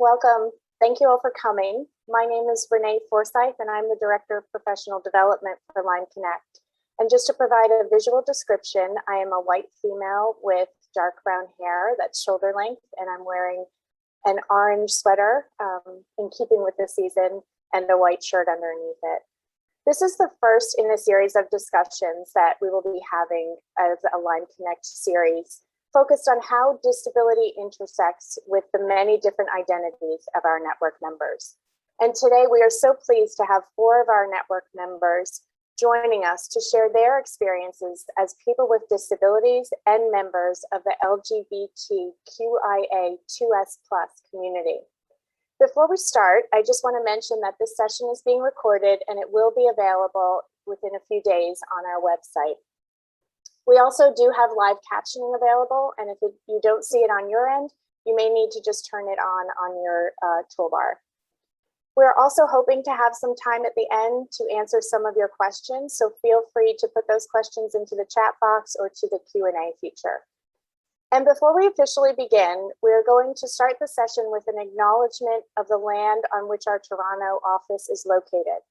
Welcome. Thank you all for coming. My name is Renee Forsyth, and I'm the Director of Professional Development for Lyme Connect. And just to provide a visual description, I am a white female with dark brown hair that's shoulder length, and I'm wearing an orange sweater in keeping with the season and a white shirt underneath it. This is the first in a series of discussions that we will be having as a Lyme Connect series, focused on how disability intersects with the many different identities of our network members. And today we are so pleased to have 4 of our network members joining us to share their experiences as people with disabilities and members of the LGBTQIA2S+ community. Before we start, I just want to mention that this session is being recorded and it will be available within a few days on our website. We also do have live captioning available, and if you don't see it on your end, you may need to just turn it on your toolbar. We're also hoping to have some time at the end to answer some of your questions, so feel free to put those questions into the chat box or to the Q&A feature. And before we officially begin, we're going to start the session with an acknowledgement of the land on which our Toronto office is located.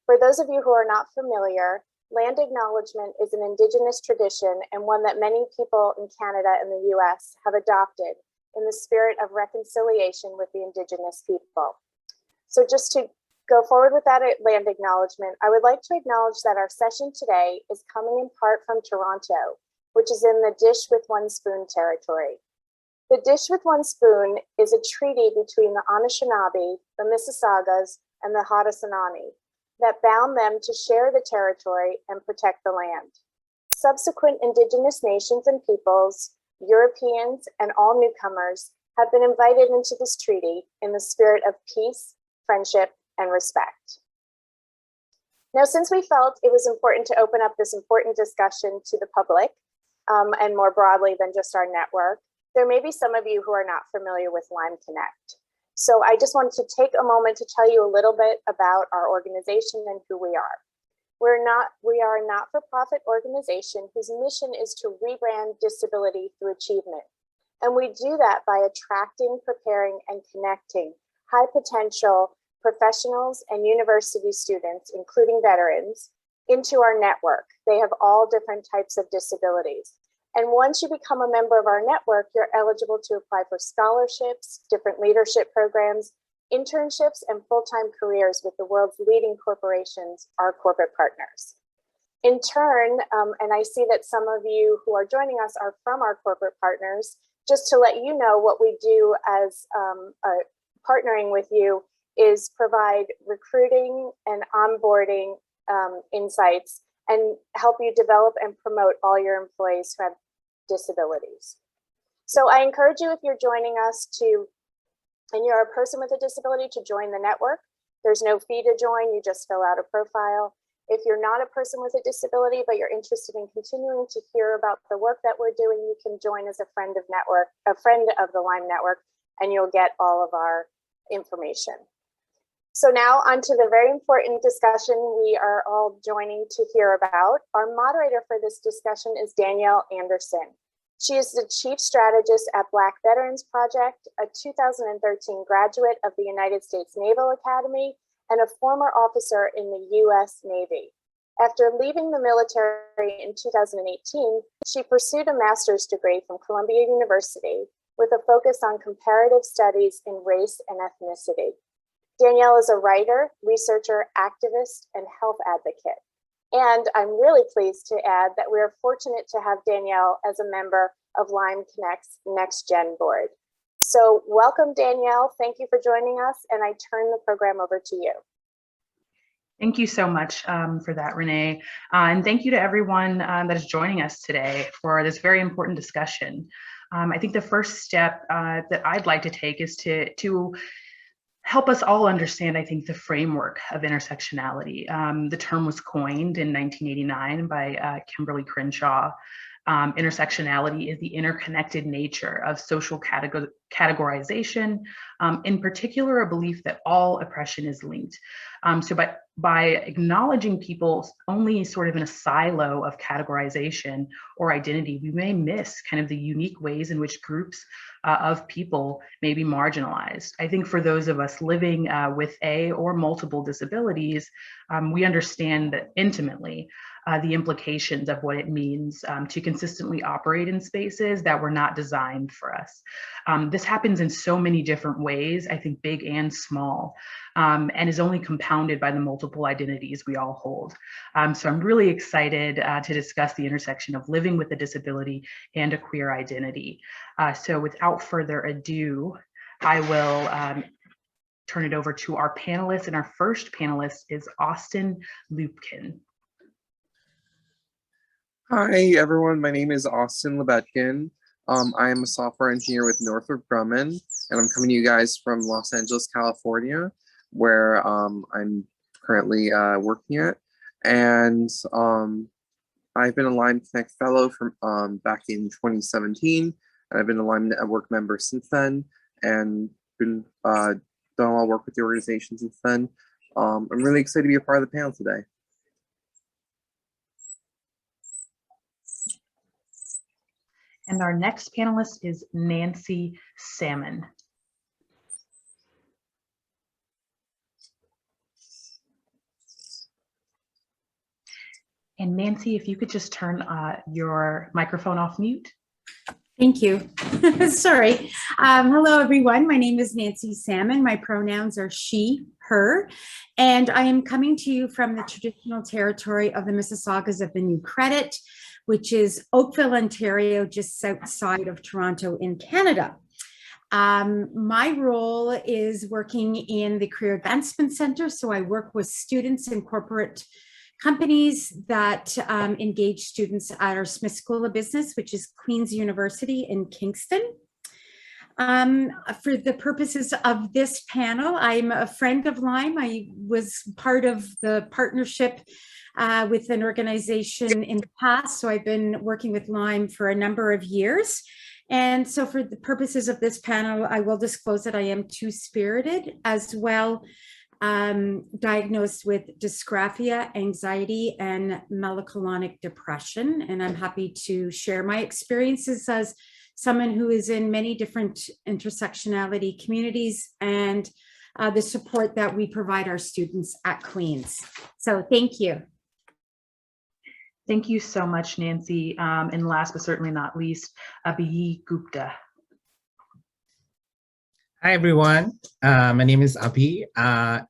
For those of you who are not familiar, land acknowledgement is an Indigenous tradition and one that many people in Canada and the US have adopted in the spirit of reconciliation with the Indigenous people. So just to go forward with that land acknowledgement, I would like to acknowledge that our session today is coming in part from Toronto, which is in the Dish with One Spoon territory. The Dish with One Spoon is a treaty between the Anishinaabe, the Mississaugas, and the Haudenosaunee that bound them to share the territory and protect the land. Subsequent Indigenous nations and peoples, Europeans, and all newcomers have been invited into this treaty in the spirit of peace, friendship, and respect. Now, since we felt it was important to open up this important discussion to the public, and more broadly than just our network, there may be some of you who are not familiar with Lyme Connect. So I just wanted to take a moment to tell you a little bit about our organization and who we are. We are a not-for-profit organization whose mission is to rebrand disability through achievement. And we do that by attracting, preparing, and connecting high potential professionals and university students, including veterans, into our network. They have all different types of disabilities. And once you become a member of our network, you're eligible to apply for scholarships, different leadership programs, internships, and full-time careers with the world's leading corporations, our corporate partners. In turn, and I see that some of you who are joining us are from our corporate partners, just to let you know what we do as partnering with you is provide recruiting and onboarding insights and help you develop and promote all your employees who have disabilities. So I encourage you, if you're joining us and you're a person with a disability, to join the network. There's no fee to join, you just fill out a profile. If you're not a person with a disability, but you're interested in continuing to hear about the work that we're doing, you can join as a friend of the Lyme Network, and you'll get all of our information. So now on to the very important discussion we are all joining to hear about. Our moderator for this discussion is Danielle Anderson. She is the Chief Strategist at Black Veterans Project, a 2013 graduate of the United States Naval Academy, and a former officer in the US Navy. After leaving the military in 2018, she pursued a master's degree from Columbia University with a focus on comparative studies in race and ethnicity. Danielle is a writer, researcher, activist, and health advocate. And I'm really pleased to add that we are fortunate to have Danielle as a member of Lyme Connect's Next Gen board. So welcome, Danielle. Thank you for joining us, and I turn the program over to you. Thank you so much for that, Renee. And thank you to everyone that is joining us today for this very important discussion. I think the first step that I'd like to take is to help us all understand, I think, the framework of intersectionality. The term was coined in 1989 by Kimberly Crenshaw, Intersectionality is the interconnected nature of social categorization, in particular, a belief that all oppression is linked. So by acknowledging people only sort of in a silo of categorization or identity, we may miss kind of the unique ways in which groups of people may be marginalized. I think for those of us living with a or multiple disabilities, we understand that intimately the implications of what it means to consistently operate in spaces that were not designed for us. This happens in so many different ways, I think big and small, and is only compounded by the multiple identities we all hold. So I'm really excited to discuss the intersection of living with a disability and a queer identity. So without further ado, I will turn it over to our panelists, and our first panelist is Austin Lupkin. Hi, everyone. My name is Austin Lebetkin. I am a software engineer with Northrop Grumman, and I'm coming to you guys from Los Angeles, California, where I'm currently working at. And I've been a Lyme Connect Fellow from back in 2017, and I've been a Lyme Network member since then, and been done a lot of work with the organization since then. I'm really excited to be a part of the panel today. And our next panelist is Nancy Salmon. And Nancy, if you could just turn your microphone off mute. Thank you. Sorry. Hello, everyone. My name is Nancy Salmon. My pronouns are she, her, and I am coming to you from the traditional territory of the Mississaugas of the New Credit, which is Oakville, Ontario, just outside of Toronto in Canada. My role is working in the Career Advancement Center. So I work with students in corporate companies that engage students at our Smith School of Business, which is Queen's University in Kingston. For the purposes of this panel, I'm a friend of Lyme. I was part of the partnership with an organization in the past. So I've been working with Lyme for a number of years. And so for the purposes of this panel, I will disclose that I am two-spirited as well, diagnosed with dysgraphia, anxiety, and melancholic depression. And I'm happy to share my experiences as someone who is in many different intersectionality communities and the support that we provide our students at Queen's. So thank you. Thank you so much, Nancy. And last but certainly not least, Abhi Gupta. Hi, everyone. My name is Abhi,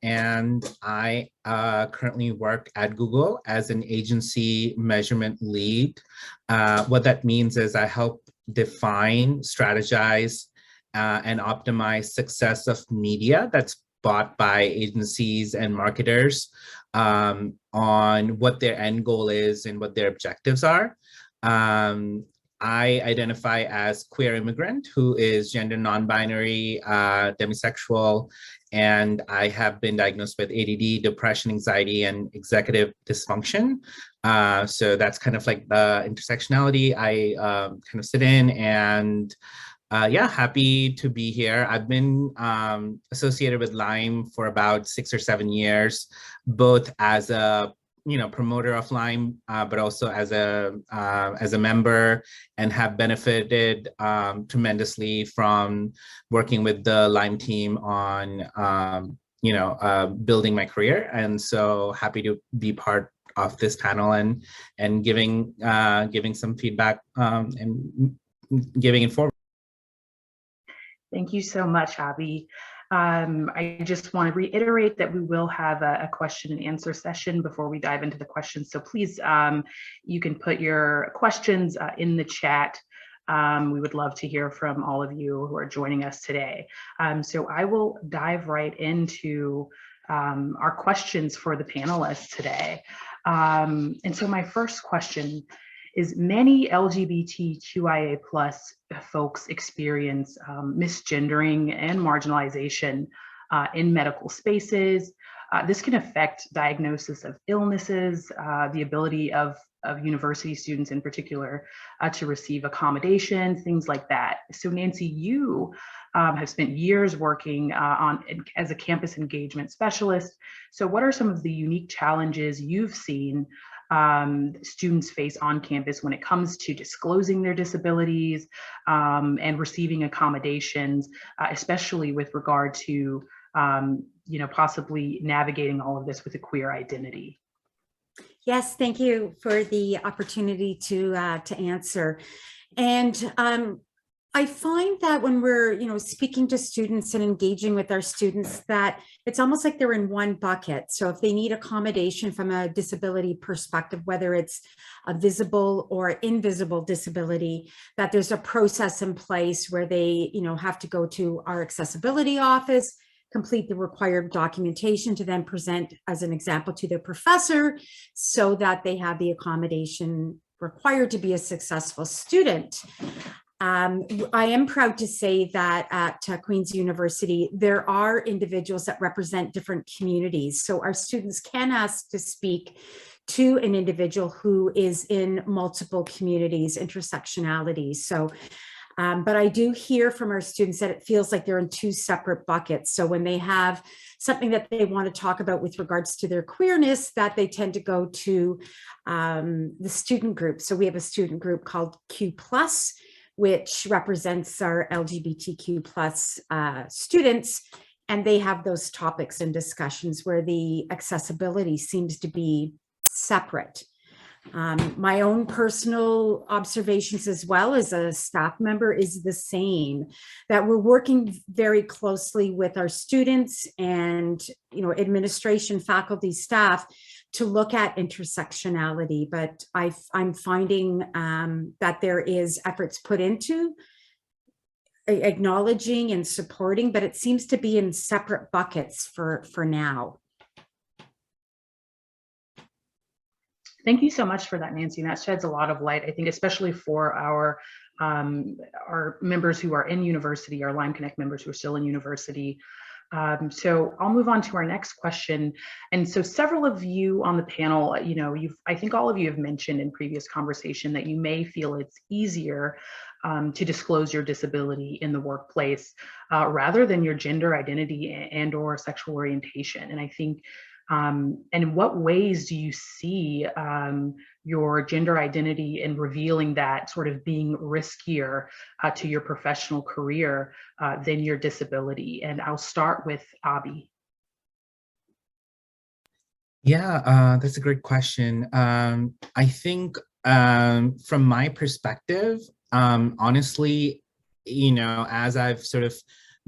and I currently work at Google as an agency measurement lead. What that means is I help define, strategize, and optimize success of media that's bought by agencies and marketers on what their end goal is and what their objectives are. I identify as queer immigrant who is gender non-binary, demisexual, and I have been diagnosed with ADD, depression, anxiety, and executive dysfunction. So that's kind of like the intersectionality I kind of sit in, and yeah, happy to be here. I've been associated with Lyme for about 6 or 7 years, both as a promoter of Lyme, but also as a member, and have benefited tremendously from working with the Lyme team on building my career. And so happy to be part of this panel and giving some feedback and giving it forward. Thank you so much, Abhi. I just want to reiterate that we will have a question and answer session before we dive into the questions. So please, you can put your questions in the chat. We would love to hear from all of you who are joining us today. So I will dive right into our questions for the panelists today. And so my first question is, many LGBTQIA+ folks experience misgendering and marginalization in medical spaces, This can affect diagnosis of illnesses, the ability of university students in particular to receive accommodation, things like that. So Nancy, you have spent years working as a campus engagement specialist. So what are some of the unique challenges you've seen students face on campus when it comes to disclosing their disabilities and receiving accommodations, especially with regard to possibly navigating all of this with a queer identity? Yes, thank you for the opportunity to answer. And I find that when we're, speaking to students and engaging with our students, that it's almost like they're in one bucket. So if they need accommodation from a disability perspective, whether it's a visible or invisible disability, that there's a process in place where they, have to go to our accessibility office, complete the required documentation to then present as an example to their professor so that they have the accommodation required to be a successful student. I am proud to say that at Queen's University, there are individuals that represent different communities. So our students can ask to speak to an individual who is in multiple communities, intersectionality. So, but I do hear from our students that it feels like they're in two separate buckets. So when they have something that they want to talk about with regards to their queerness, that they tend to go to the student group. So we have a student group called Q+, which represents our LGBTQ plus students, and they have those topics and discussions where the accessibility seems to be separate. My own personal observations as well as a staff member is the same, that we're working very closely with our students and administration, faculty, staff to look at intersectionality, but I'm finding that there is efforts put into acknowledging and supporting, but it seems to be in separate buckets for now. Thank you so much for that, Nancy. And that sheds a lot of light, I think, especially for our members who are in university, our Lyme Connect members who are still in university. So I'll move on to our next question. And so several of you on the panel, I think all of you have mentioned in previous conversation that you may feel it's easier to disclose your disability in the workplace rather than your gender identity and or sexual orientation. And I think, and in what ways do you see your gender identity and revealing that sort of being riskier to your professional career than your disability? And I'll start with Abby. Yeah, that's a great question. I think from my perspective, honestly, as I've sort of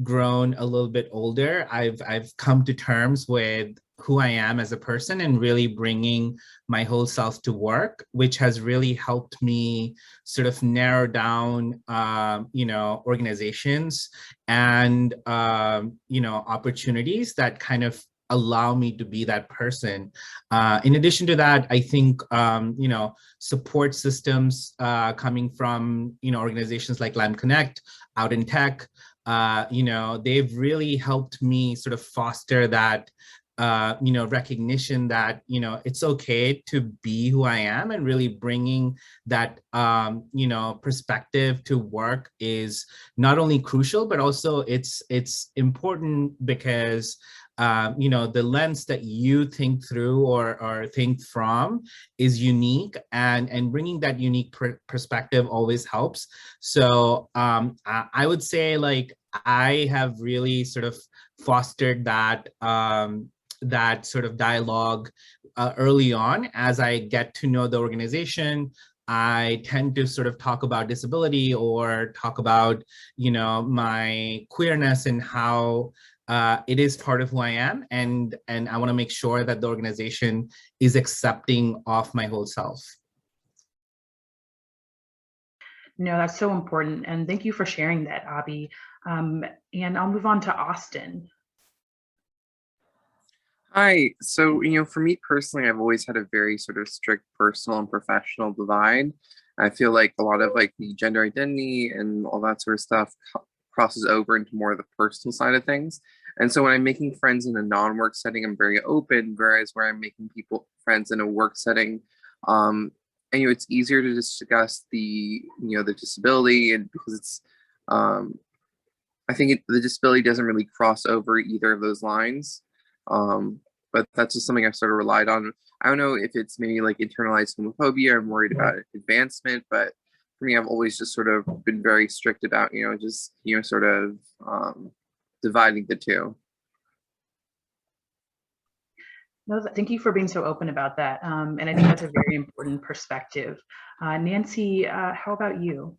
grown a little bit older, I've come to terms with who I am as a person and really bringing my whole self to work, which has really helped me sort of narrow down, organizations and, opportunities that kind of allow me to be that person. In addition to that, I think, support systems coming from, organizations like Lyme Connect out in tech, they've really helped me sort of foster that recognition that, it's okay to be who I am, and really bringing that, perspective to work is not only crucial, but also it's important because, the lens that you think through or think from is unique, and bringing that unique perspective always helps. So I would say, like, I have really sort of fostered that that sort of dialogue early on. As I get to know the organization, I tend to sort of talk about disability or talk about, my queerness and how it is part of who I am. And I want to make sure that the organization is accepting of my whole self. No, that's so important. And thank you for sharing that, Abby. And I'll move on to Austin. Hi. So, for me personally, I've always had a very sort of strict personal and professional divide. I feel like a lot of like the gender identity and all that sort of stuff crosses over into more of the personal side of things. And so when I'm making friends in a non-work setting, I'm very open, whereas where I'm making friends in a work setting, and it's easier to discuss the the disability, and because it's I think the disability doesn't really cross over either of those lines. But that's just something I've sort of relied on. I don't know if it's maybe like internalized homophobia. I'm worried about advancement, but for me, I've always just sort of been very strict about, sort of dividing the two. No, thank you for being so open about that. And I think that's a very important perspective. Nancy, how about you?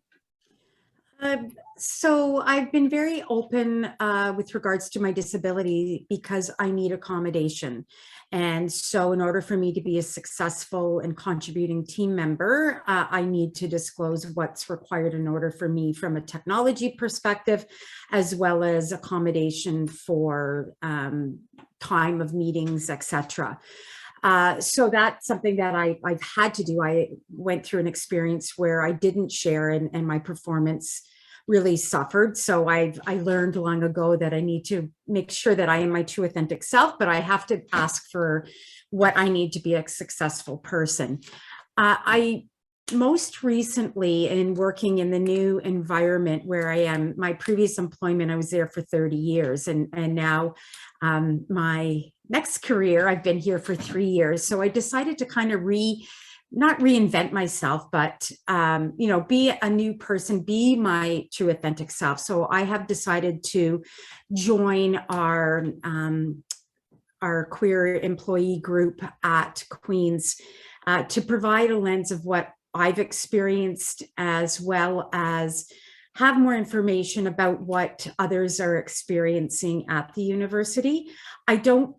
So I've been very open with regards to my disability because I need accommodation. And so in order for me to be a successful and contributing team member, I need to disclose what's required in order for me from a technology perspective, as well as accommodation for time of meetings, etc. So that's something that I've had to do. I went through an experience where I didn't share and my performance really suffered. So I learned long ago that I need to make sure that I am my true authentic self, but I have to ask for what I need to be a successful person. I most recently, in working in the new environment where I am, my previous employment, I was there for 30 years, and now my next career, I've been here for 3 years. So I decided to kind of not reinvent myself, but be a new person, be my true authentic self. So I have decided to join our queer employee group at Queen's to provide a lens of what I've experienced, as well as have more information about what others are experiencing at the university. I don't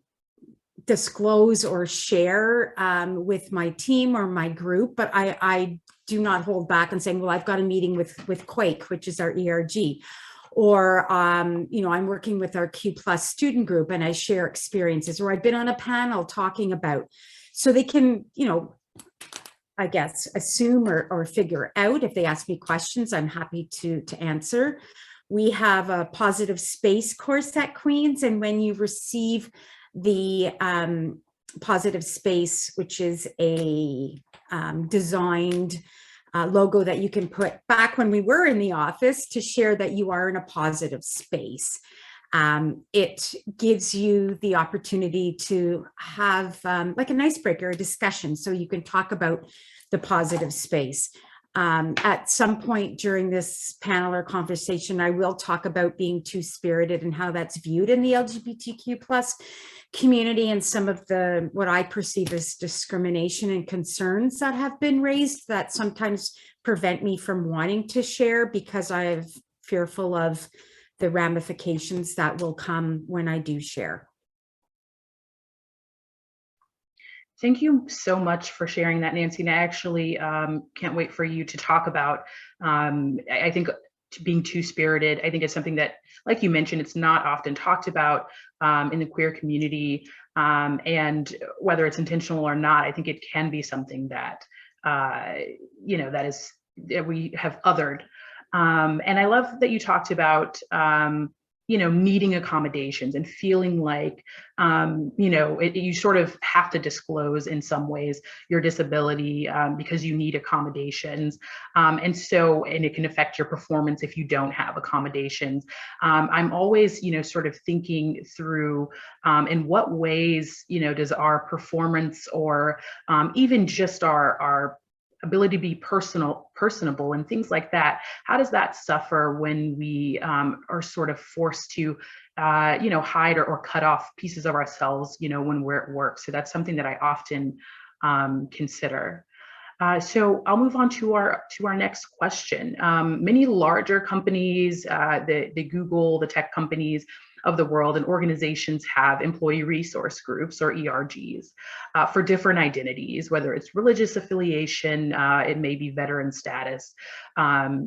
disclose or share with my team or my group, but I do not hold back on saying, well, I've got a meeting with Quake, which is our ERG, or I'm working with our Q+ student group and I share experiences, or I've been on a panel talking about, so they can, I guess, assume or figure out. If they ask me questions, I'm happy to answer. We have a positive space course at Queen's, and when you receive the positive space, which is a designed logo that you can put back when we were in the office to share that you are in a positive space. It gives you the opportunity to have like an icebreaker, a discussion, so you can talk about the positive space. At some point during this panel or conversation, I will talk about being two-spirited and how that's viewed in the LGBTQ+ community, and some of the what I perceive as discrimination and concerns that have been raised that sometimes prevent me from wanting to share because I'm fearful of the ramifications that will come when I do share. Thank you so much for sharing that, Nancy. And I actually can't wait for you to talk about, I think being two-spirited, I think it's something that, like you mentioned, it's not often talked about in the queer community. And whether it's intentional or not, I think it can be something that, that we have othered. And I love that you talked about, needing accommodations and feeling like, you sort of have to disclose in some ways your disability because you need accommodations. And it can affect your performance if you don't have accommodations. I'm always, sort of thinking through in what ways, does our performance or even just our ability to be personable and things like that, how does that suffer when we are sort of forced to hide or cut off pieces of ourselves when we're at work? So that's something that I often consider. So I'll move on to our next question. Many larger companies, the Google, the tech companies of the world, and organizations have employee resource groups, or ERGs, for different identities, whether it's religious affiliation, it may be veteran status,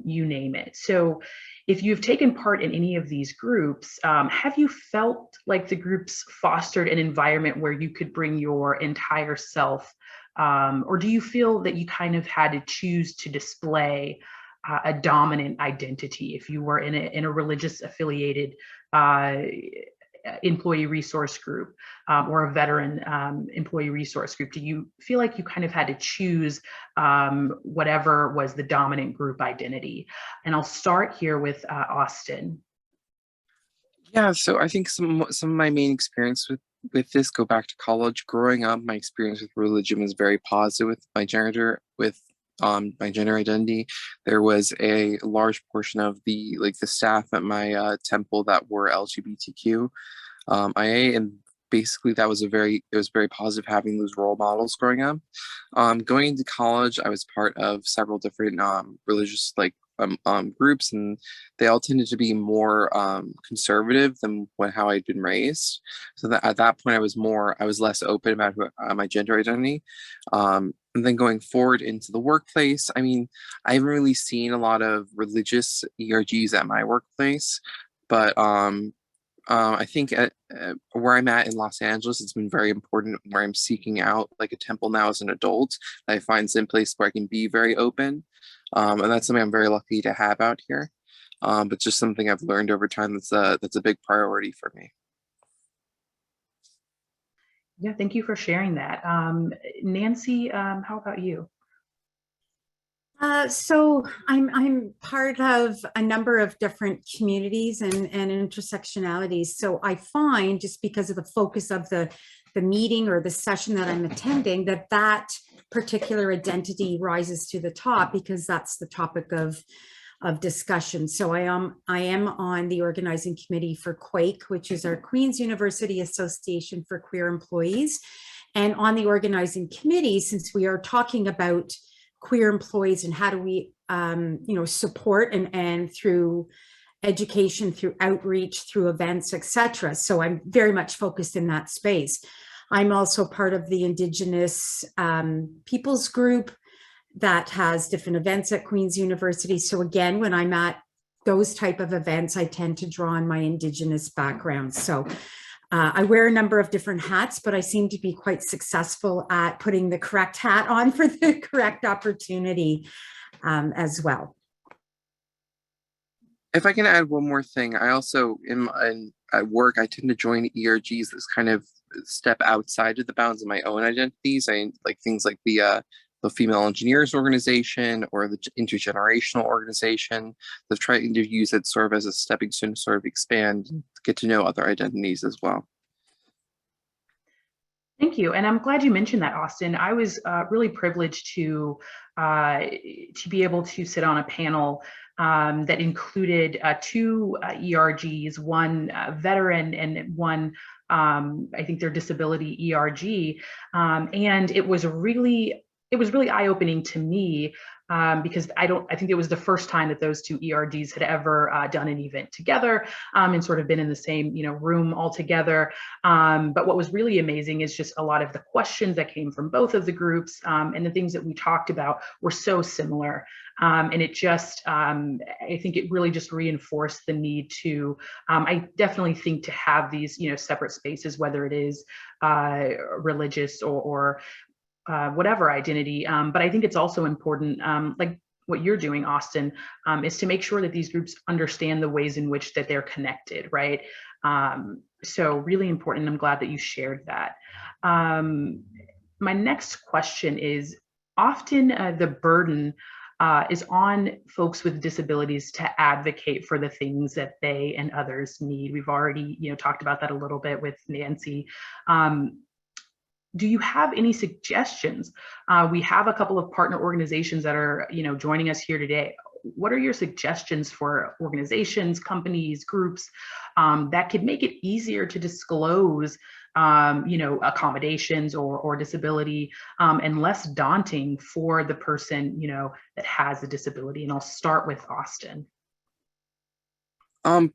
you name it. So if you've taken part in any of these groups, have you felt like the groups fostered an environment where you could bring your entire self, or do you feel that you kind of had to choose to display a dominant identity. If you were in a religious affiliated employee resource group or a veteran employee resource group, do you feel like you kind of had to choose whatever was the dominant group identity? And I'll start here with Austin. Yeah, so I think some of my main experience with this go back to college. Growing up, my experience with religion was very positive with my gender, my gender identity. There was a large portion of the staff at my temple that were LGBTQ IA, and basically it was very positive having those role models growing up. Going into college, I was part of several different religious groups, and they all tended to be more conservative than how I'd been raised. So that at that point, I was less open about my gender identity. And then going forward into the workplace, I mean, I haven't really seen a lot of religious ERGs at my workplace, but I think at where I'm at in Los Angeles, it's been very important where I'm seeking out like a temple now as an adult. I find some place where I can be very open. And that's something I'm very lucky to have out here. But just something I've learned over time that's a big priority for me. Yeah, thank you for sharing that. Nancy, how about you? So I'm part of a number of different communities and intersectionalities. So I find, just because of the focus of the meeting or the session that I'm attending, that particular identity rises to the top because that's the topic of discussion. So I am on the organizing committee for Quake, which is our Queen's University Association for Queer Employees. And on the organizing committee, since we are talking about queer employees and how do we support and through education, through outreach, through events, etc. So I'm very much focused in that space. I'm also part of the Indigenous Peoples Group that has different events at Queen's University. So again, when I'm at those type of events, I tend to draw on my Indigenous background. So I wear a number of different hats, but I seem to be quite successful at putting the correct hat on for the correct opportunity as well. If I can add one more thing, I also at work I tend to join ERGs that's kind of step outside of the bounds of my own identities. I like things like the Female Engineers Organization or the Intergenerational Organization. They're trying to use it sort of as a stepping stone to sort of expand, get to know other identities as well. Thank you, and I'm glad you mentioned that, Austin. I was really privileged to be able to sit on a panel that included two ERGs, one veteran and one I think their disability ERG, and it was really eye-opening to me because I think it was the first time that those two ERGs had ever done an event together and sort of been in the same room all together. But what was really amazing is just a lot of the questions that came from both of the groups and the things that we talked about were so similar. And it just, I think it really just reinforced the need to, I definitely think to have these, separate spaces, whether it is religious or whatever identity. But I think it's also important, like what you're doing, Austin, is to make sure that these groups understand the ways in which that they're connected, right? So really important. I'm glad that you shared that. My next question is, often the burden is on folks with disabilities to advocate for the things that they and others need. We've already, talked about that a little bit with Nancy. Do you have any suggestions? We have a couple of partner organizations that are, joining us here today. What are your suggestions for organizations, companies, groups that could make it easier to disclose, accommodations or disability and less daunting for the person, that has a disability? And I'll start with Austin.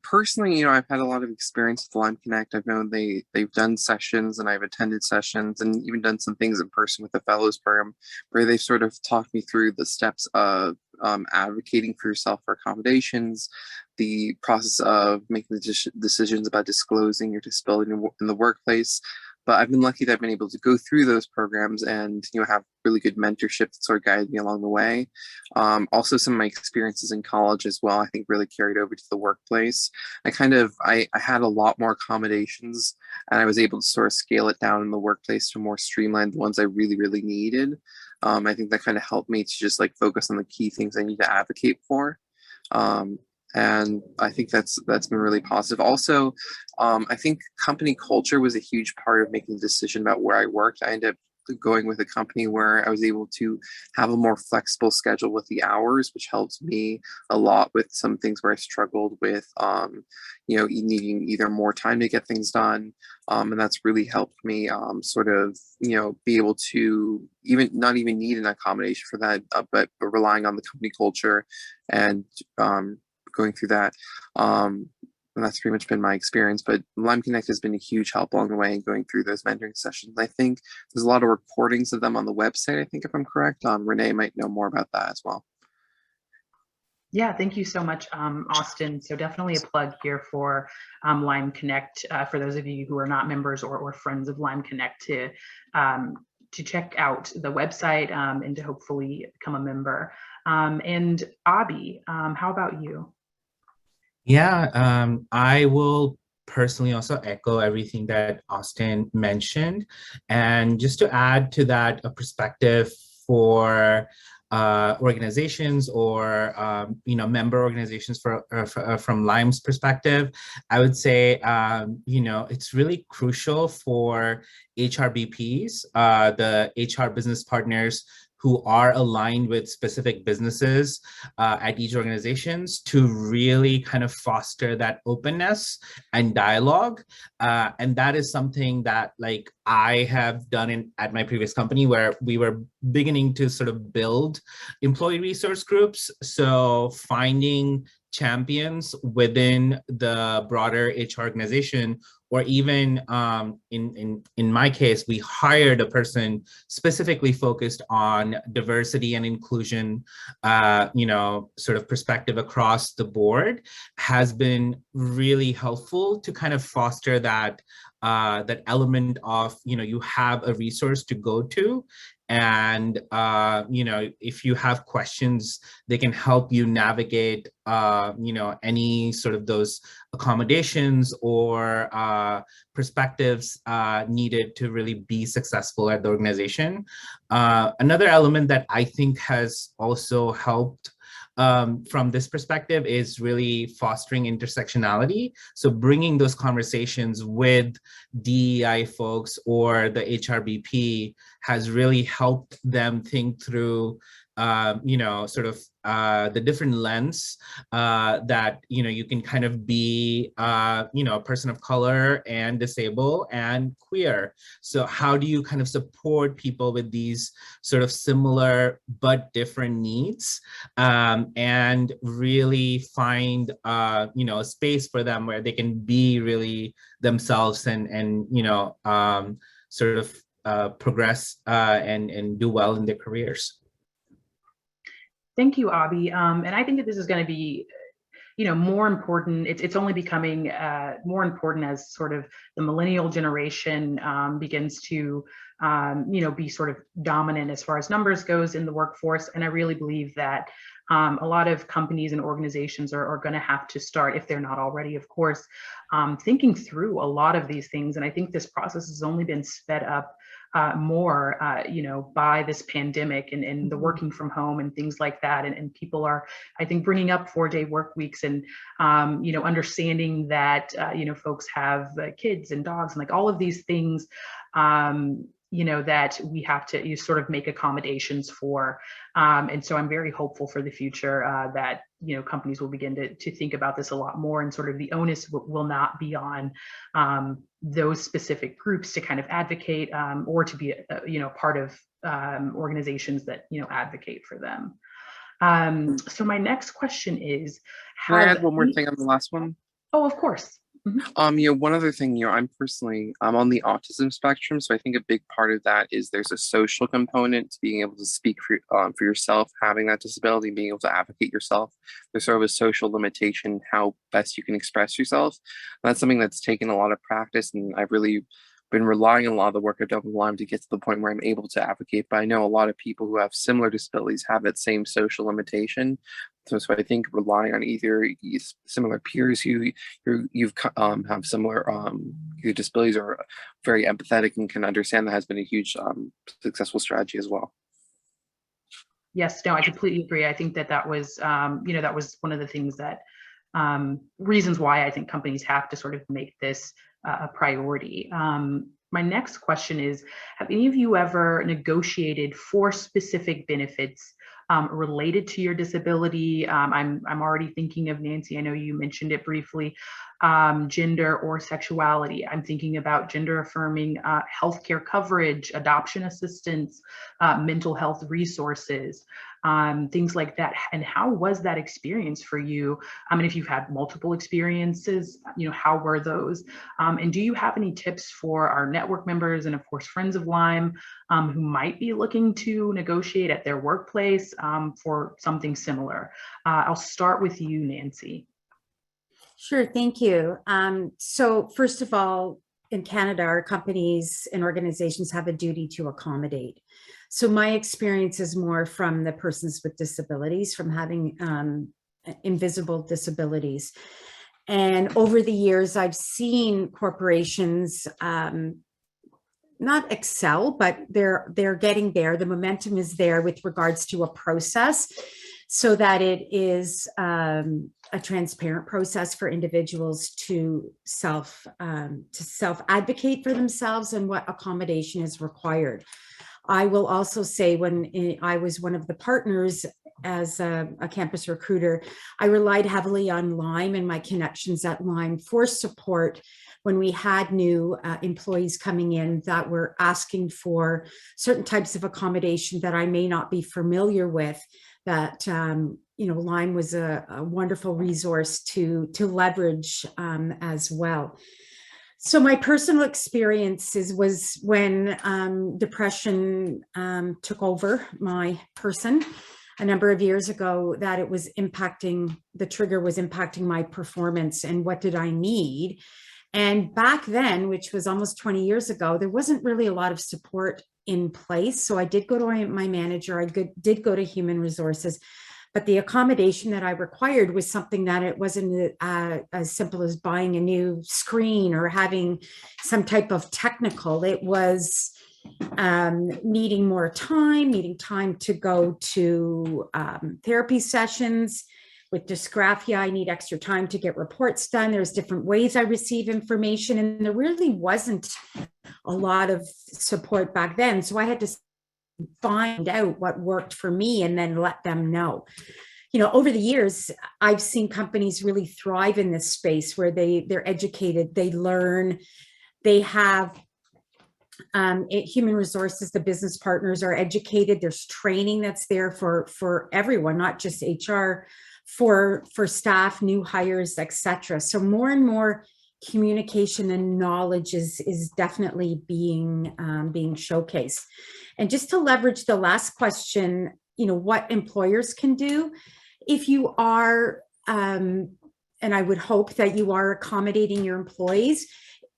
Personally, I've had a lot of experience with Lyme Connect. I've known they've done sessions, and I've attended sessions and even done some things in person with the fellows program where they've sort of talked me through the steps of advocating for yourself for accommodations, the process of making the decisions about disclosing your disability in the workplace, But I've been lucky that I've been able to go through those programs and, have really good mentorship that sort of guided me along the way. Also, some of my experiences in college as well, I think really carried over to the workplace. I had a lot more accommodations, and I was able to sort of scale it down in the workplace to more streamlined ones I really, really needed. I think that kind of helped me to just like focus on the key things I need to advocate for. And I think that's been really positive. Also, I think company culture was a huge part of making the decision about where I worked. I ended up going with a company where I was able to have a more flexible schedule with the hours, which helps me a lot with some things where I struggled with, needing either more time to get things done. And that's really helped me sort of, be able to even not even need an accommodation for that, but relying on the company culture and going through that. And that's pretty much been my experience. But Lime Connect has been a huge help along the way in going through those mentoring sessions. I think there's a lot of recordings of them on the website, I think, if I'm correct. Renee might know more about that as well. Yeah, thank you so much, Austin. So definitely a plug here for Lime Connect for those of you who are not members or friends of Lime Connect to check out the website and to hopefully become a member. And Abby, how about you? Yeah, I will personally also echo everything that Austin mentioned. And just to add to that, a perspective for organizations or member organizations from Lime's perspective, I would say it's really crucial for HRBPs, the HR business partners who are aligned with specific businesses at each organizations to really kind of foster that openness and dialogue. And that is something that like I have done at my previous company, where we were beginning to sort of build employee resource groups. So finding champions within the broader HR organization, or even in my case, we hired a person specifically focused on diversity and inclusion, sort of perspective across the board, has been really helpful to kind of foster that that element of, you have a resource to go to. And, if you have questions, they can help you navigate, any sort of those accommodations or perspectives needed to really be successful at the organization. Another element that I think has also helped from this perspective is really fostering intersectionality. So bringing those conversations with DEI folks or the HRBP has really helped them think through the different lens that, you can kind of be, a person of color and disabled and queer. So how do you kind of support people with these sort of similar but different needs, and really find, a space for them where they can be really themselves and progress and do well in their careers. Thank you, Abby. And I think that this is going to be, more important. It's only becoming more important as sort of the millennial generation begins to, be sort of dominant as far as numbers goes in the workforce. And I really believe that a lot of companies and organizations are going to have to start, if they're not already, of course, thinking through a lot of these things. And I think this process has only been sped up more, by this pandemic and the working from home and things like that. And people are, I think, bringing up 4-day work weeks and, understanding that, folks have kids and dogs and like all of these things, that we have to sort of make accommodations for. And so I'm very hopeful for the future that, companies will begin to think about this a lot more, and sort of the onus will not be on those specific groups to kind of advocate or to be, part of organizations that, advocate for them. So my next question is, can I add one more thing on the last one? Oh, of course. Mm-hmm. One other thing, I'm on the autism spectrum. So I think a big part of that is there's a social component to being able to speak for yourself, having that disability, being able to advocate yourself. There's sort of a social limitation, how best you can express yourself. And that's something that's taken a lot of practice. And I've really been relying on a lot of the work I've done with Lyme to get to the point where I'm able to advocate. But I know a lot of people who have similar disabilities have that same social limitation. So I think relying on either similar peers who have similar either disabilities or very empathetic and can understand that has been a huge successful strategy as well. Yes, no, I completely agree. I think that was, that was one of the things that reasons why I think companies have to sort of make this a priority. My next question is, have any of you ever negotiated for specific benefits related to your disability? I'm already thinking of, Nancy, I know you mentioned it briefly, gender or sexuality. I'm thinking about gender affirming healthcare coverage, adoption assistance, mental health resources, things like that. And how was that experience for you? I mean, if you've had multiple experiences, how were those? And do you have any tips for our network members and of course, friends of Lyme who might be looking to negotiate at their workplace for something similar? I'll start with you, Nancy. Sure, thank you. So first of all, in Canada, our companies and organizations have a duty to accommodate. So my experience is more from the persons with disabilities, from having invisible disabilities. And over the years, I've seen corporations not excel, but they're getting there. The momentum is there with regards to a process so that it is a transparent process for individuals to self advocate for themselves and what accommodation is required. I will also say, when I was one of the partners as a campus recruiter, I relied heavily on Lyme and my connections at Lyme for support when we had new employees coming in that were asking for certain types of accommodation that I may not be familiar with, that Lyme was a wonderful resource to leverage as well. So my personal experiences was when depression took over my person a number of years ago, that it was impacting, the trigger was impacting my performance and what did I need. And back then, which was almost 20 years ago, there wasn't really a lot of support in place. So I did go to my manager, I did go to human resources, but the accommodation that I required was something that it wasn't as simple as buying a new screen or having some type of technical. It was needing more time, needing time to go to therapy sessions. With dysgraphia, I need extra time to get reports done. There's different ways I receive information, and there really wasn't a lot of support back then. So I had to find out what worked for me and then let them know. Over the years, I've seen companies really thrive in this space where they're educated, they learn, they have human resources, the business partners are educated. There's training that's there for everyone, not just HR, for staff, new hires, etc. So more and more communication and knowledge is definitely being showcased. And just to leverage the last question, what employers can do, if you are, and I would hope that you are accommodating your employees,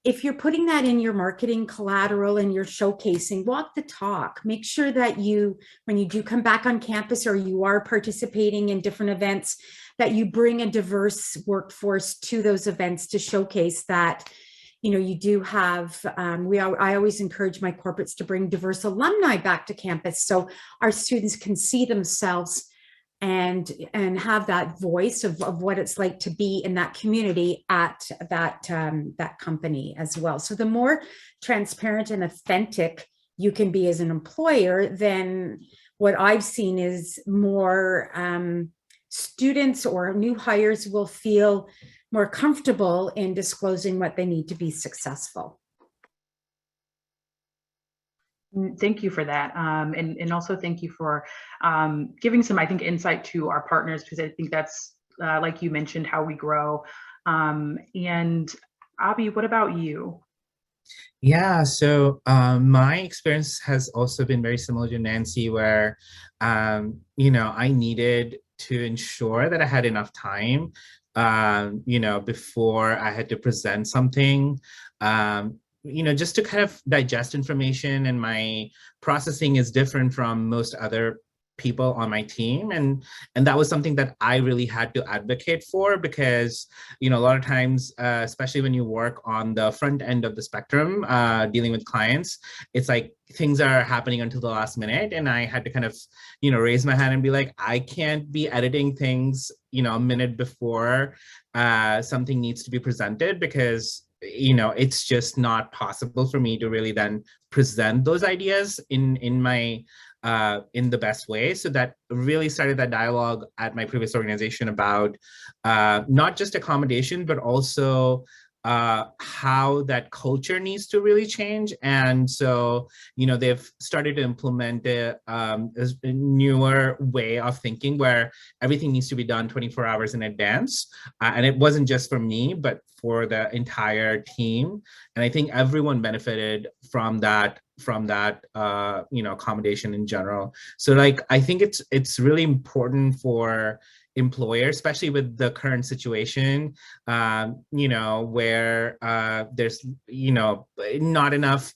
if you're putting that in your marketing collateral and you're showcasing, walk the talk. Make sure that when you do come back on campus or you are participating in different events, that you bring a diverse workforce to those events to showcase that, you do have, I always encourage my corporates to bring diverse alumni back to campus so our students can see themselves and have that voice of what it's like to be in that community at that company as well. So the more transparent and authentic you can be as an employer, then what I've seen is more students or new hires will feel more comfortable in disclosing what they need to be successful. Thank you for that. And also thank you for giving some, I think, insight to our partners, because I think that's, like you mentioned, how we grow. And Abby, what about you? Yeah, so my experience has also been very similar to Nancy, where, I needed to ensure that I had enough time, before I had to present something. just to kind of digest information, and my processing is different from most other people on my team, and that was something that I really had to advocate for, because a lot of times, especially when you work on the front end of the spectrum, dealing with clients, it's like things are happening until the last minute, and I had to kind of raise my hand and be like, I can't be editing things a minute before something needs to be presented, because it's just not possible for me to really then present those ideas in my in the best way. So that really started that dialogue at my previous organization about not just accommodation, but also how that culture needs to really change. And so, they've started to implement a newer way of thinking where everything needs to be done 24 hours in advance. And it wasn't just for me, but for the entire team. And I think everyone benefited from that accommodation in general. So like, I think it's really important for employers, especially with the current situation, where there's, not enough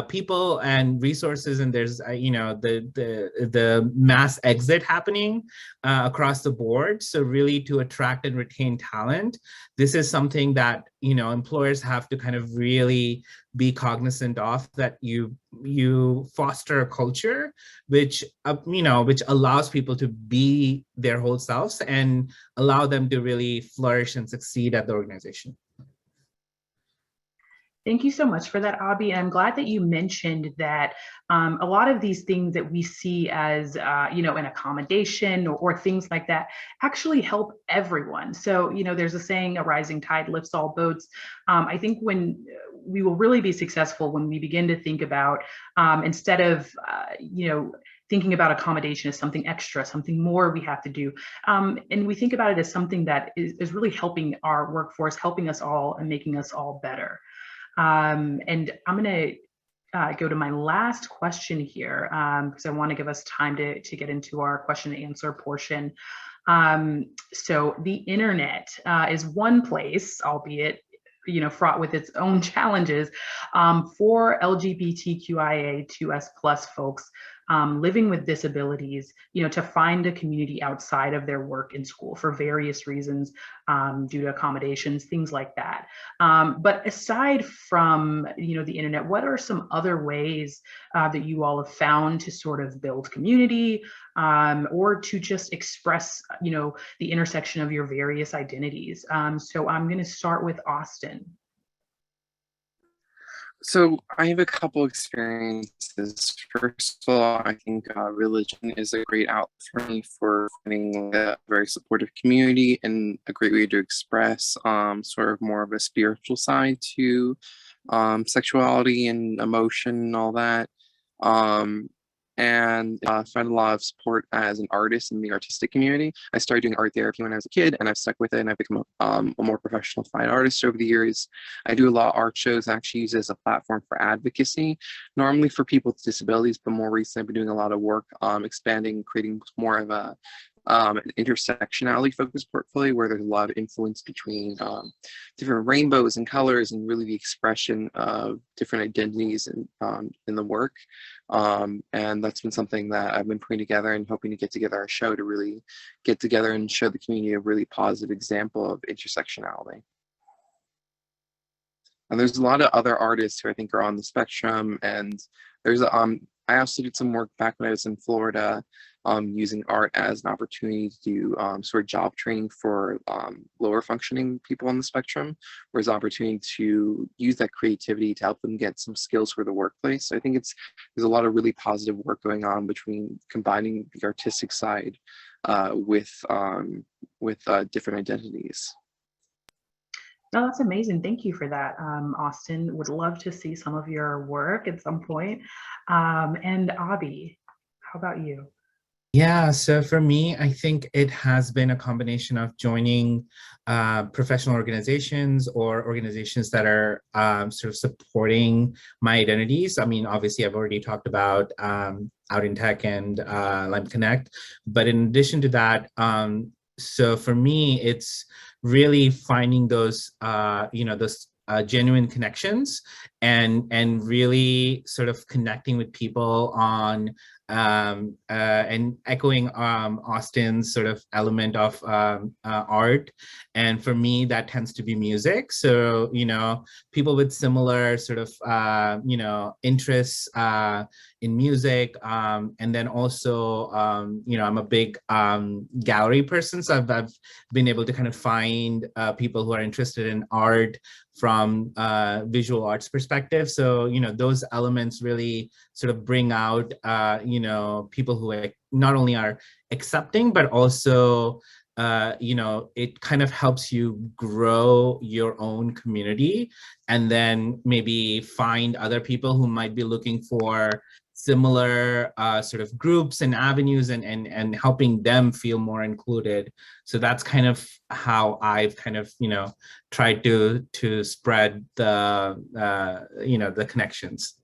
people and resources, and there's, the mass exit happening across the board. So really, to attract and retain talent, this is something that, employers have to kind of really be cognizant of, that you foster a culture which which allows people to be their whole selves and allow them to really flourish and succeed at the organization. Thank you so much for that, Abhi. And I'm glad that you mentioned that a lot of these things that we see as, an accommodation or things like that actually help everyone. So, there's a saying, a rising tide lifts all boats. I think when we will really be successful when we begin to think about, instead of, thinking about accommodation as something extra, something more we have to do. And we think about it as something that is really helping our workforce, helping us all and making us all better. And I'm going to go to my last question here, because I want to give us time to get into our question and answer portion. So the internet is one place, albeit fraught with its own challenges, for LGBTQIA2S plus folks living with disabilities, to find a community outside of their work and school for various reasons, due to accommodations, things like that. But aside from, the internet, what are some other ways that you all have found to sort of build community, or to just express, the intersection of your various identities? So I'm going to start with Austin. So I have a couple experiences. First of all, I think religion is a great outlet for me for finding a very supportive community and a great way to express sort of more of a spiritual side to sexuality and emotion and all that. And find a lot of support as an artist in the artistic community. I started doing art therapy when I was a kid, and I've stuck with it, and I've become a more professional fine artist over the years. I do a lot of art shows and actually use it as a platform for advocacy, normally for people with disabilities, but more recently I've been doing a lot of work expanding, creating more of a an intersectionality focused portfolio where there's a lot of influence between different rainbows and colors, and really the expression of different identities in the work. And that's been something that I've been putting together and hoping to get together a show to really get together and show the community a really positive example of intersectionality. And there's a lot of other artists who I think are on the spectrum, and there's I also did some work back when I was in Florida, using art as an opportunity to do sort of job training for lower functioning people on the spectrum, whereas opportunity to use that creativity to help them get some skills for the workplace. So I think there's a lot of really positive work going on between combining the artistic side with different identities. No, that's amazing. Thank you for that, Austin. Would love to see some of your work at some point. And Abhi, how about you? Yeah, so for me, I think it has been a combination of joining professional organizations or organizations that are sort of supporting my identities. I mean, obviously, I've already talked about Out in Tech and Lime Connect, but in addition to that, so for me, it's really finding those, those genuine connections and really sort of connecting with people on and echoing Austin's sort of element of art. And for me, that tends to be music. So, you know, people with similar sort of, you know, interests in music. And then also, you know, I'm a big gallery person. So I've been able to kind of find people who are interested in art from visual arts perspective. So, you know, those elements really sort of bring out, you know, people who not only are accepting, but also, you know, it kind of helps you grow your own community and then maybe find other people who might be looking for similar sort of groups and avenues and helping them feel more included. So that's kind of how I've kind of, you know, tried to spread the, you know, the connections.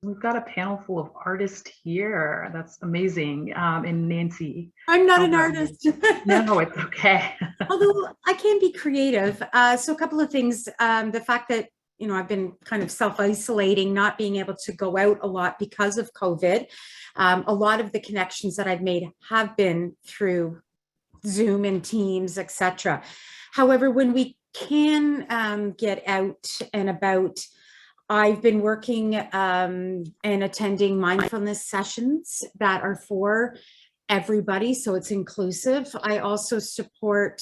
We've got a panel full of artists here. That's amazing. And Nancy. I'm not how an about artist. you? No, it's okay. Although I can be creative. So a couple of things. The fact that, you know, I've been kind of self-isolating, not being able to go out a lot because of COVID. A lot of the connections that I've made have been through Zoom and Teams, etc. However, when we can get out and about, I've been working and attending mindfulness sessions that are for everybody, so it's inclusive. I also support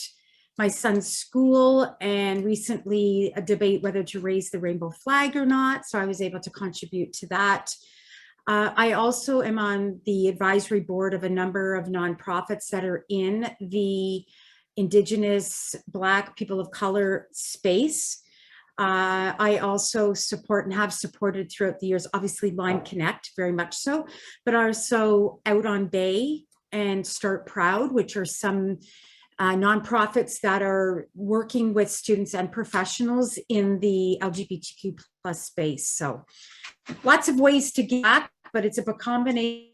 my son's school and recently a debate whether to raise the rainbow flag or not, so I was able to contribute to that. I also am on the advisory board of a number of nonprofits that are in the Indigenous, Black, people of color space. I also support and have supported throughout the years, obviously Lyme Connect, very much so, but also Out on Bay and Start Proud, which are some nonprofits that are working with students and professionals in the LGBTQ+ space. So lots of ways to get back, but it's a combination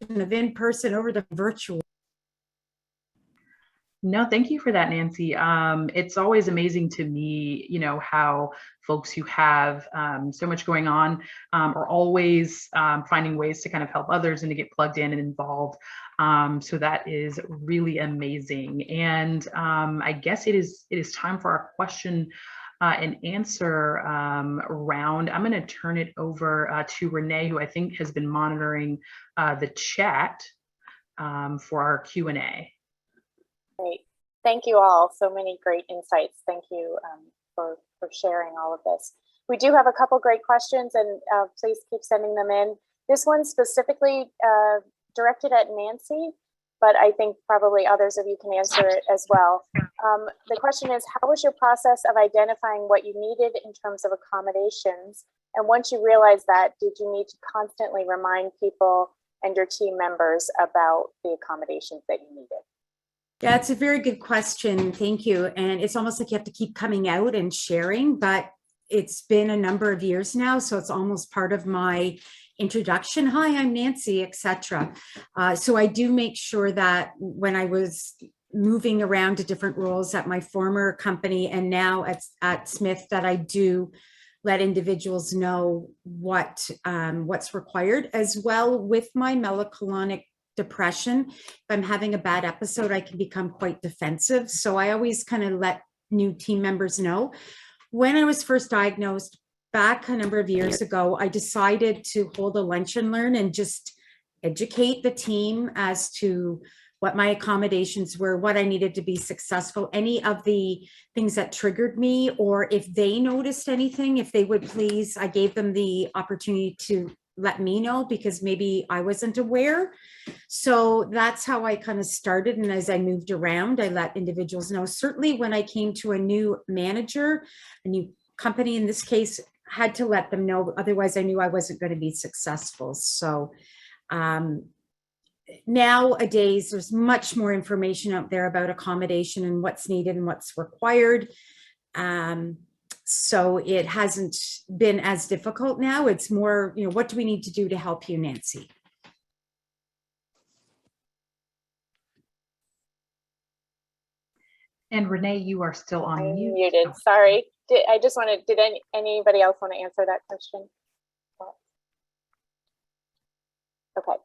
of in-person over the virtual. No, thank you for that, Nancy. It's always amazing to me, you know, how folks who have so much going on are always finding ways to kind of help others and to get plugged in and involved. So that is really amazing. And I guess it is time for our question and answer round. I'm going to turn it over to Renee, who I think has been monitoring the chat for our Q&A. Great. Thank you all. So many great insights. Thank you for sharing all of this. We do have a couple great questions, and please keep sending them in. This one specifically directed at Nancy, but I think probably others of you can answer it as well. The question is, how was your process of identifying what you needed in terms of accommodations? And once you realized that, did you need to constantly remind people and your team members about the accommodations that you needed? Yeah, it's a very good question. Thank you. And it's almost like you have to keep coming out and sharing, but it's been a number of years now, so it's almost part of my introduction. Hi, I'm Nancy, etc. So I do make sure that when I was moving around to different roles at my former company and now at Smith, that I do let individuals know what's required, as well with my melancholic depression. If I'm having a bad episode, I can become quite defensive. So I always kind of let new team members know. When I was first diagnosed back a number of years ago, I decided to hold a lunch and learn and just educate the team as to what my accommodations were, what I needed to be successful, any of the things that triggered me, or if they noticed anything, if they would please, I gave them the opportunity to let me know because maybe I wasn't aware. So that's how I kind of started. And as I moved around, I let individuals know. Certainly when I came to a new manager, a new company in this case, had to let them know. Otherwise I knew I wasn't going to be successful. So nowadays there's much more information out there about accommodation and what's needed and what's required. So it hasn't been as difficult now. It's more, you know, what do we need to do to help you, Nancy? And Renee, you are still on mute. Muted, sorry. I just wanted, did anybody else want to answer that question? Okay.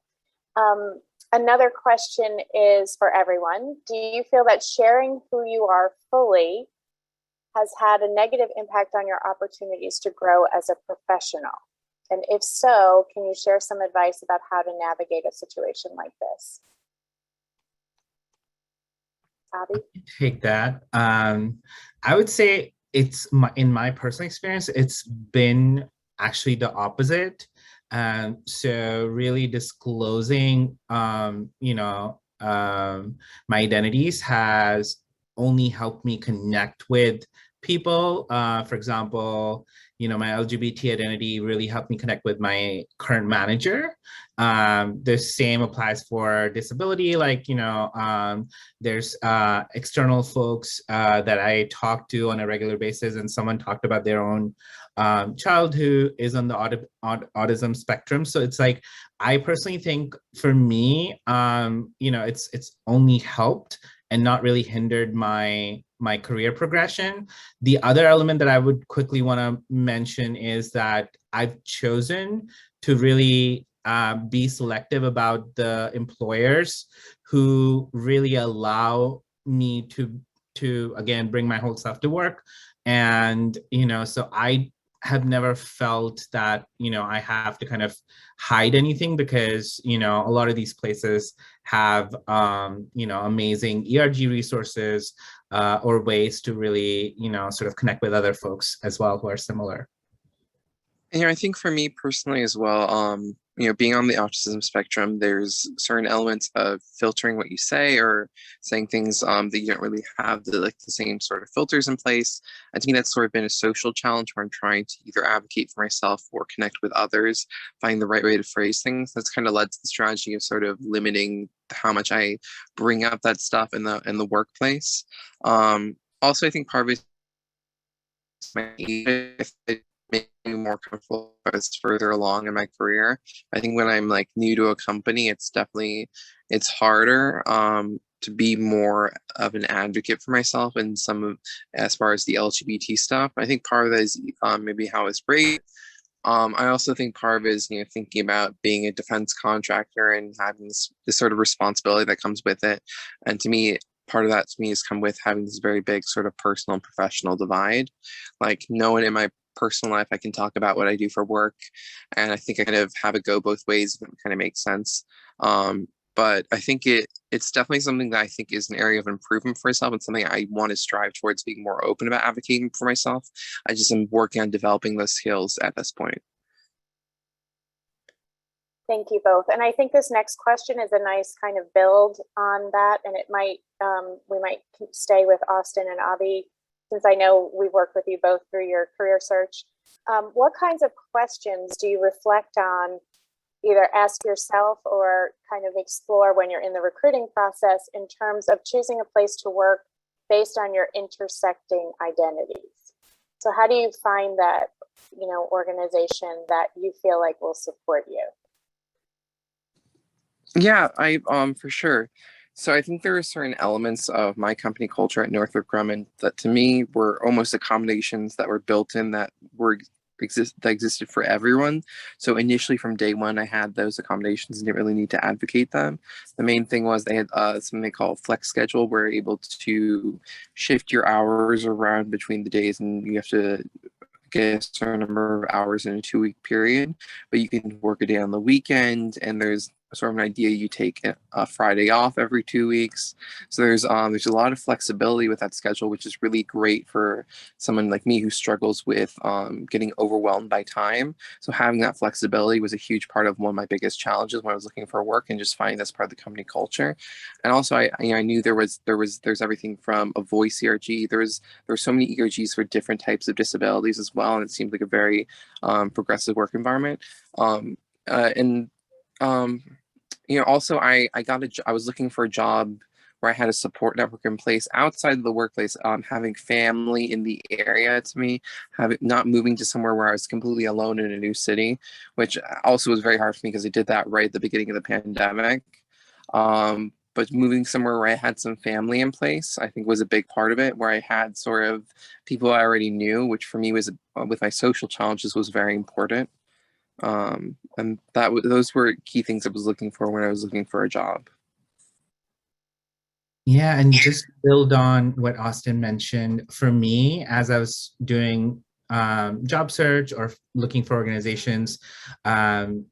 Another question is for everyone. Do you feel that sharing who you are fully has had a negative impact on your opportunities to grow as a professional? And if so, can you share some advice about how to navigate a situation like this? Abby? Take that. I would say in my personal experience, it's been actually the opposite. So really disclosing, my identities has only helped me connect with people. For example, my LGBT identity really helped me connect with my current manager. The same applies for disability. Like, there's external folks that I talk to on a regular basis, and someone talked about their own child who is on the autism spectrum. So it's like, I personally think for me, it's only helped and not really hindered my career progression. The other element that I would quickly want to mention is that I've chosen to really be selective about the employers who really allow me to again bring my whole self to work. And so I have never felt that I have to kind of hide anything, because a lot of these places have amazing ERG resources or ways to really sort of connect with other folks as well who are similar. And I think for me personally as well, being on the autism spectrum, there's certain elements of filtering what you say, or saying things that you don't really have the same sort of filters in place. And to me, that's sort of been a social challenge where I'm trying to either advocate for myself or connect with others, find the right way to phrase things. That's kind of led to the strategy of sort of limiting how much I bring up that stuff in the workplace. Also, I think part of it is my age. Make me more comfortable as further along in my career. I think when I'm like new to a company, it's harder to be more of an advocate for myself and as far as the LGBT stuff. I think part of that is maybe how it's raised. I also think part of it is thinking about being a defense contractor and having this sort of responsibility that comes with it. And to me, part of that to me has come with having this very big sort of personal and professional divide. Like, no one in my personal life I can talk about what I do for work, and I think I kind of have it go both ways, if it kind of makes sense. But I think it's definitely something that I think is an area of improvement for myself, and something I want to strive towards being more open about advocating for myself. I just am working on developing those skills at this point. Thank you both. And I think this next question is a nice kind of build on that, and it might we might stay with Austin and Avi, since I know we've worked with you both through your career search. What kinds of questions do you reflect on, either ask yourself or kind of explore when you're in the recruiting process, in terms of choosing a place to work based on your intersecting identities? So how do you find that, organization that you feel like will support you? Yeah, I for sure. So I think there are certain elements of my company culture at Northrop Grumman that to me were almost accommodations that were built in that existed for everyone. So initially from day one, I had those accommodations and didn't really need to advocate them. The main thing was they had something they call flex schedule, where you're able to shift your hours around between the days, and you have to get a certain number of hours in a 2-week period, but you can work a day on the weekend, and there's sort of an idea you take a Friday off every 2 weeks. So there's a lot of flexibility with that schedule, which is really great for someone like me who struggles with getting overwhelmed by time. So having that flexibility was a huge part of one of my biggest challenges when I was looking for work, and just finding that's part of the company culture. And also I knew there's everything from a voice ERG. There were so many ERGs for different types of disabilities as well, and it seemed like a very progressive work environment. Also I was looking for a job where I had a support network in place outside of the workplace. Having family in the area, to me, not moving to somewhere where I was completely alone in a new city, which also was very hard for me because I did that right at the beginning of the pandemic. but moving somewhere where I had some family in place, I think was a big part of it, where I had sort of people I already knew, which for me was, with my social challenges, was very important. And those were key things I was looking for when I was looking for a job. Yeah, and just build on what Austin mentioned. For me, as I was doing job search or looking for organizations, finding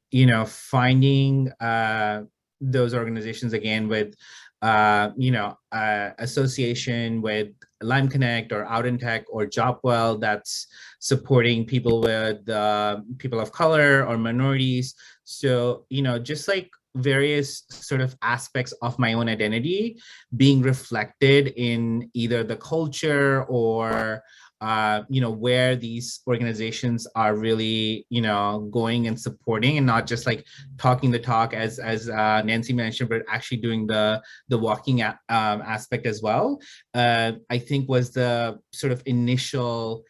those organizations again with, association with Lime Connect or Out in Tech or JobWell that's supporting people with people of color or minorities. So, just like various sort of aspects of my own identity being reflected in either the culture or where these organizations are really going and supporting, and not just like talking the talk as Nancy mentioned, but actually doing the walking aspect as well. I think was the sort of initial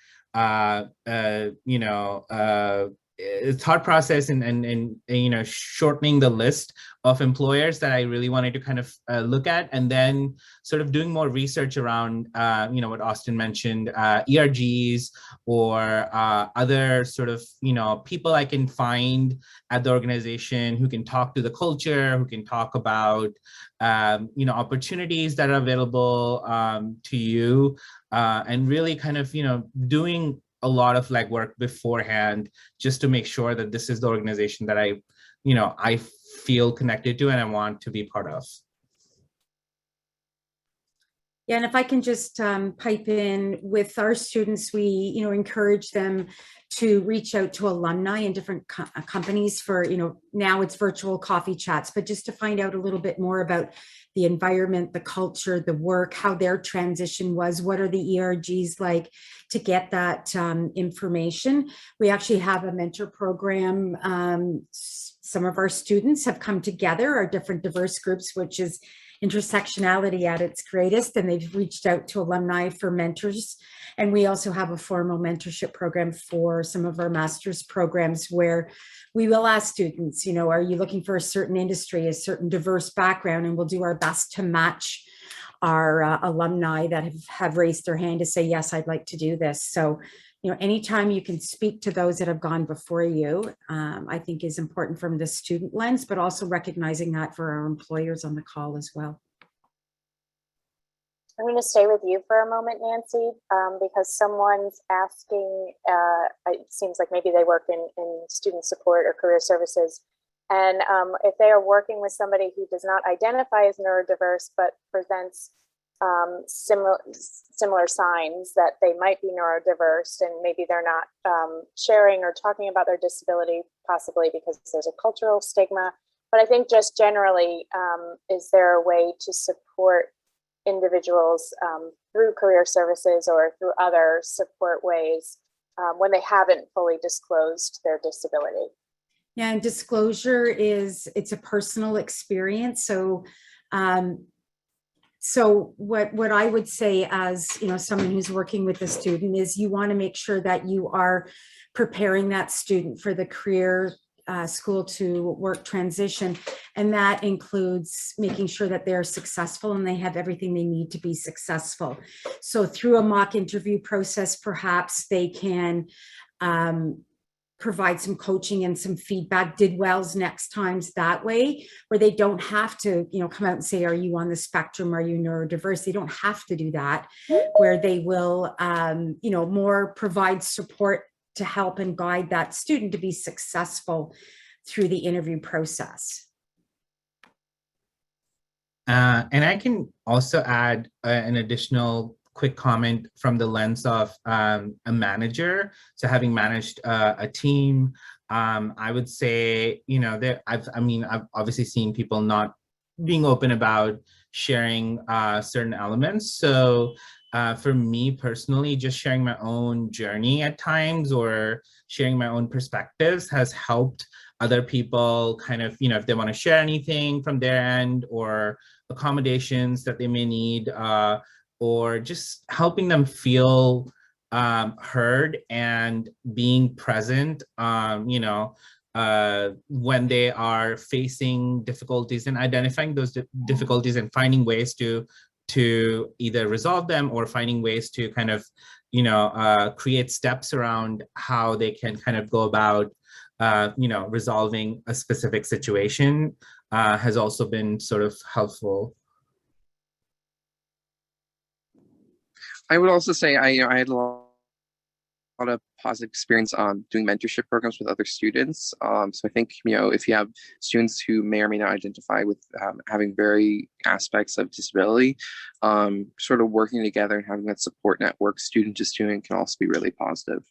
thought process and shortening the list of employers that I really wanted to kind of look at, and then sort of doing more research around what Austin mentioned, ERGs or other sort of people I can find at the organization who can talk to the culture, who can talk about opportunities that are available to you, and really kind of doing a lot of legwork beforehand just to make sure that this is the organization that I feel connected to and I want to be part of. Yeah, and if I can just pipe in with our students, we encourage them to reach out to alumni in different companies for, now it's virtual coffee chats, but just to find out a little bit more about the environment, the culture, the work, how their transition was, what are the ERGs like, to get that information. We actually have a mentor program. Some of our students have come together, our different diverse groups, which is intersectionality at its greatest, and they've reached out to alumni for mentors. And we also have a formal mentorship program for some of our master's programs where we will ask students, are you looking for a certain industry, a certain diverse background, and we'll do our best to match our alumni that have raised their hand to say, yes, I'd like to do this. So, anytime you can speak to those that have gone before you, I think is important from the student lens, but also recognizing that for our employers on the call as well. I'm going to stay with you for a moment, Nancy, because someone's asking, it seems like maybe they work in student support or career services. And if they are working with somebody who does not identify as neurodiverse, but presents similar signs that they might be neurodiverse, and maybe they're not sharing or talking about their disability, possibly because there's a cultural stigma. But I think just generally, is there a way to support individuals through career services or through other support ways when they haven't fully disclosed their disability? Yeah, and disclosure it's a personal experience. So what I would say as someone who's working with a student is you want to make sure that you are preparing that student for the career school to work transition. And that includes making sure that they're successful and they have everything they need to be successful. So through a mock interview process, perhaps they can provide some coaching and some feedback, did wells next times that way, where they don't have to, come out and say, are you on the spectrum? Are you neurodiverse? They don't have to do that, where they will, more provide support to help and guide that student to be successful through the interview process. And I can also add an additional quick comment from the lens of a manager. So having managed a team, I would say, I've obviously seen people not being open about sharing certain elements. So for me personally, just sharing my own journey at times or sharing my own perspectives has helped other people kind of, if they want to share anything from their end or accommodations that they may need, or just helping them feel heard and being present, when they are facing difficulties and identifying those difficulties and finding ways to either resolve them or finding ways to kind of, create steps around how they can kind of go about, resolving a specific situation has also been sort of helpful. I would also say I had a lot of positive experience doing mentorship programs with other students. So I think, if you have students who may or may not identify with having very aspects of disability, sort of working together and having that support network student to student can also be really positive.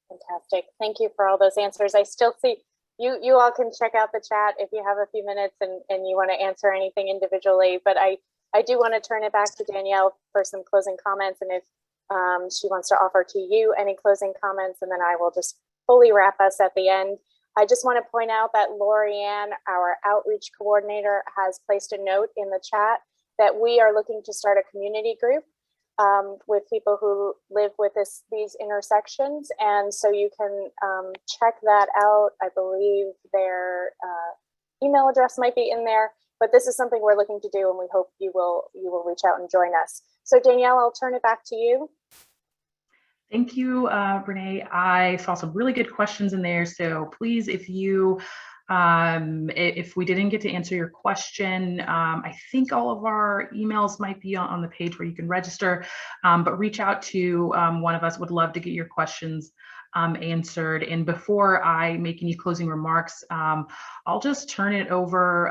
Fantastic. Thank you for all those answers. I still see you all can check out the chat if you have a few minutes and you want to answer anything individually, but I do want to turn it back to Danielle for some closing comments, and if she wants to offer to you any closing comments, and then I will just fully wrap us at the end. I just want to point out that Lorianne, our outreach coordinator, has placed a note in the chat that we are looking to start a community group with people who live with these intersections. And so you can check that out. I believe their email address might be in there, but this is something we're looking to do, and we hope you will reach out and join us. So Danielle, I'll turn it back to you. Thank you, Renee. I saw some really good questions in there. So please, if we didn't get to answer your question, I think all of our emails might be on the page where you can register, but reach out to one of us. Would love to get your questions answered. And before I make any closing remarks, I'll just turn it over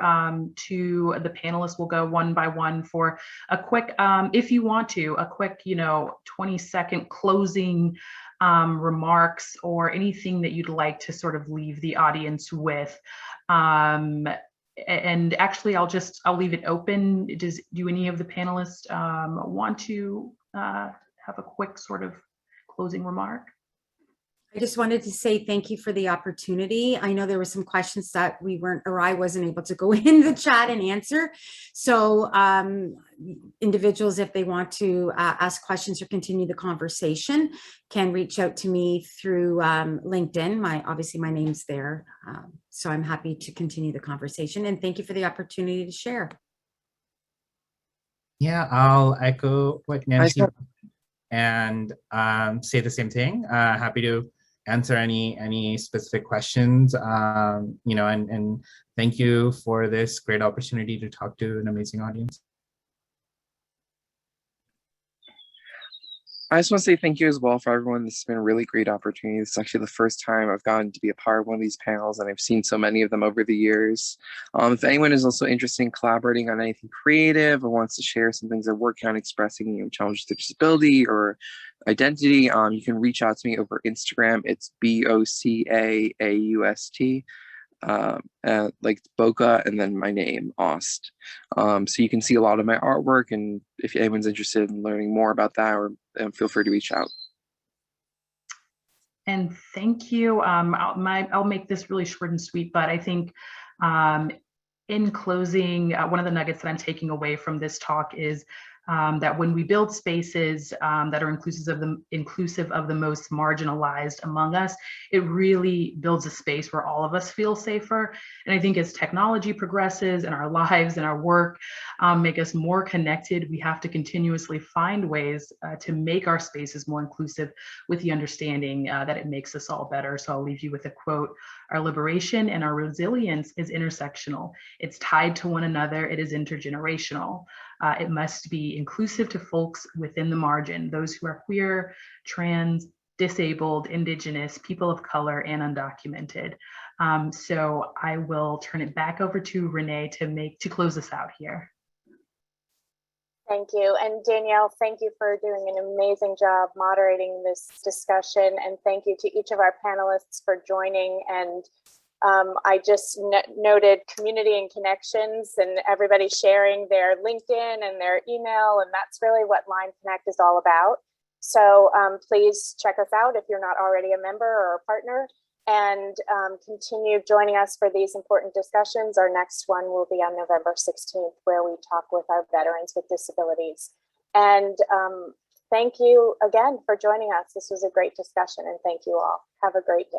to the panelists. We'll go one by one for a quick, if you want to, a quick, 20-second closing remarks or anything that you'd like to sort of leave the audience with. And actually, I'll leave it open. Do any of the panelists want to have a quick sort of closing remark? I just wanted to say thank you for the opportunity. I know there were some questions that I wasn't able to go in the chat and answer. So individuals, if they want to ask questions or continue the conversation, can reach out to me through LinkedIn. Obviously my name's there. So I'm happy to continue the conversation, and thank you for the opportunity to share. Yeah, I'll echo what Nancy and say the same thing. Happy to answer any specific questions, and thank you for this great opportunity to talk to an amazing audience. I just want to say thank you as well for everyone. This has been a really great opportunity. This is actually the first time I've gotten to be a part of one of these panels, and I've seen so many of them over the years. If anyone is also interested in collaborating on anything creative or wants to share some things they're working on expressing challenges to disability or identity, you can reach out to me over Instagram. It's BOCAAUST. Like Boca and then my name, Aust. So you can see a lot of my artwork, and if anyone's interested in learning more about that, or feel free to reach out. And thank you. I'll make this really short and sweet, but I think in closing, one of the nuggets that I'm taking away from this talk is that when we build spaces that are inclusive of the most marginalized among us, it really builds a space where all of us feel safer. And I think as technology progresses and our lives and our work make us more connected, we have to continuously find ways to make our spaces more inclusive, with the understanding that it makes us all better. So I'll leave you with a quote: "Our liberation and our resilience is intersectional. It's tied to one another. It is intergenerational. It must be inclusive to folks within the margin, those who are queer, trans, disabled, indigenous, people of color, and undocumented." So I will turn it back over to Renee to close us out here. Thank you. And Danielle, thank you for doing an amazing job moderating this discussion. And thank you to each of our panelists for joining. And I just noted community and connections, and everybody sharing their LinkedIn and their email, and that's really what Lime Connect is all about. So please check us out if you're not already a member or a partner, and continue joining us for these important discussions. Our next one will be on November 16th, where we talk with our veterans with disabilities. And thank you again for joining us. This was a great discussion, and thank you all. Have a great day.